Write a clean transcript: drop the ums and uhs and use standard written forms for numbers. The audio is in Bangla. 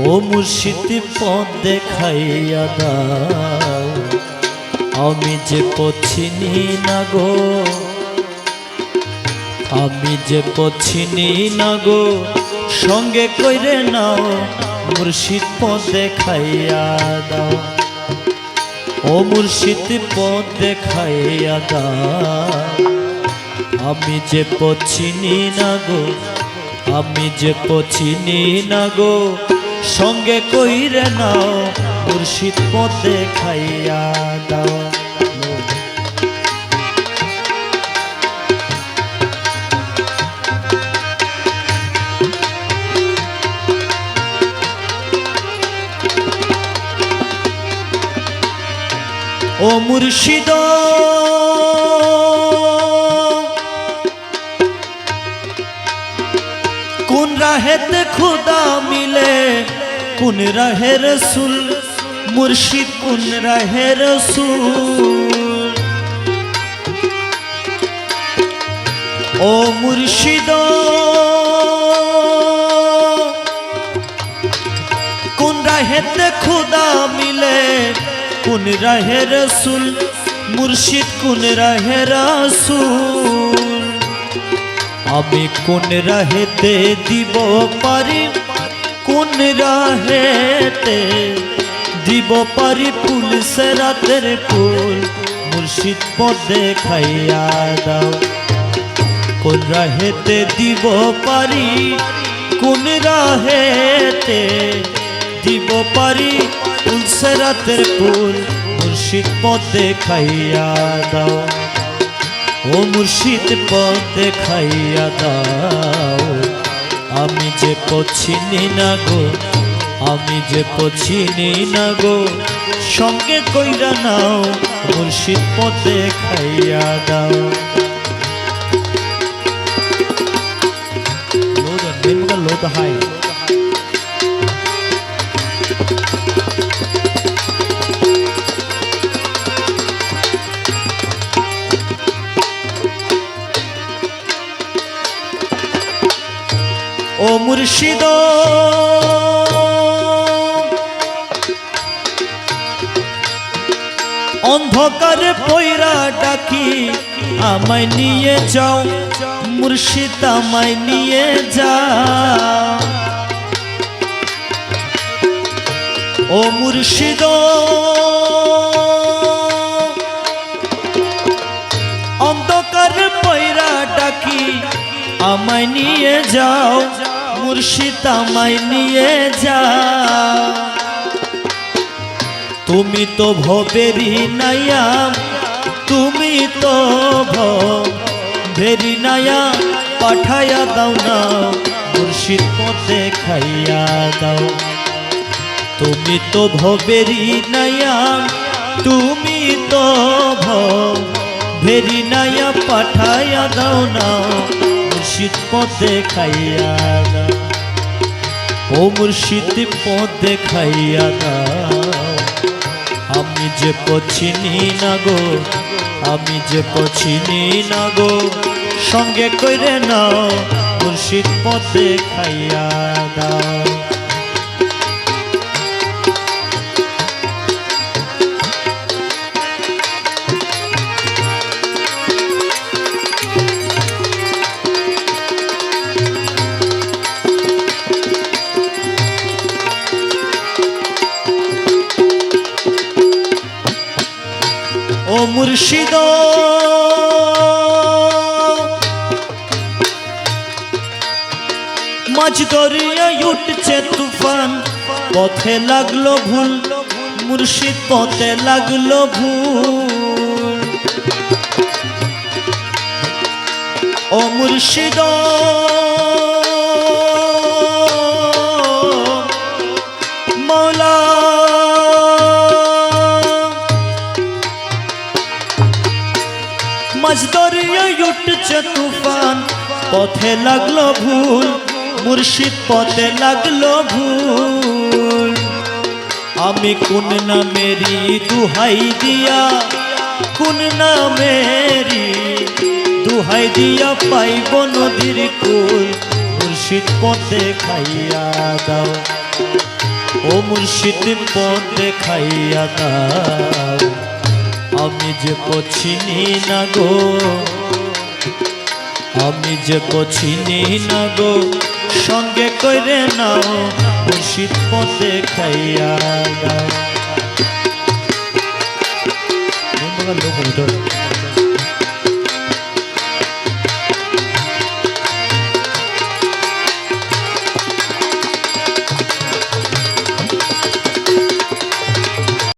ও মুর্শিদ পথ দেখাইয়া দাও, আমি যে পছিনি না গো, আমি যে পছিনি না গো, সঙ্গে কইরে নাও মুর্শিদ পথ দেখাইয়া দাও। ও মুর্শিদ পথ দেখাইয়া দাও, আমি যে পছিনি না গো, আমি যে পছিনি না গো, সঙ্গে কইরে নাও মুর্শিদ পথ দেখাইয়া দাও। ও মুর্শিদ কোন রাহেতে খুদা মিলে, কোন রাহে রসুল, মুর্শিদ কোন রাহে রসুল। ও মুর্শিদ কোন রাহেতে খুদা মিলে, কোন রাহে রসুল, মুর্শিদ কোন রাহে রসুল। আমি কোন রাহেতে দিব পারি, কোন রাহেতে দিব পারি ফুল সেরাতের ফুল, মুর্শিদ পথ দেখাইয়া দাও। কোন রাহেতে দিব পারি, কোন রাহেতে দিব পারি ফুল সেরাতের ফুল, মুর্শিদ পথ দেখাইয়া দাও। ও মুর্শিদ পথ দেখাইয়া দাও, আমি যে পছিনি না গো, আমি যে পছিনি না গো, সঙ্গে কইরা নাও মুর্শিদ পথ দেখাইয়া দাও। লোদ হাই ও মুর্শিদ অন্ধকারে পয়রা ডাকি, আমায় নিয়ে যাও মুর্শিদ, আমায় নিয়ে যাও। ও মুর্শিদ অন্ধকারে পয়রা ডাকি, আমায় নিয়ে যাও মুর্শিদ, আমায় নিয়ে যাও। তুমি তো ভবেরি নাইয়া, তুমি তো ভবেরি নাইয়া, পাঠাইয়া দাও না মুর্শিদ পথ দেখাইয়া দাও। তুমি তো ভবেরি নাইয়া, তুমি তো ভবেরি নাইয়া, পাঠাইয়া দাও না মুর্শিদ পথ দেখাইয়া দাও। ও মুর্শিদ পথ দেখাইয়া দাও, আমি যে পছিনি না গো, আমি যে পছিনি না গো, সঙ্গে কইরে নাও মুর্শিদ পথ দেখাইয়া দাও। ও মুর্শিদ মাঝ দরিয়ায় উঠছে তুফান, পথে লাগলো ভুল মুর্শিদ, পথে লাগলো ভুল। ও মুর্শিদ মৌলা মাঝ দরিয়ায় উঠছে তুফান পথে লাগলো ভুল মুর্শিদ পথে লাগলো ভুল আমি কোন নামেরি দুহাই দিয়া কোন নামেরি দুহাই দিয়া পাইব নদীর কুল মুর্শিদ পথে খাইয়া দাও ও মুর্শিদ পথে খাইয়া দাও আমি যে পছিনি না গো আমি যে পছিনি না গো সঙ্গে কইরে নাও মুর্শিদ পথে খাইয়া দাও।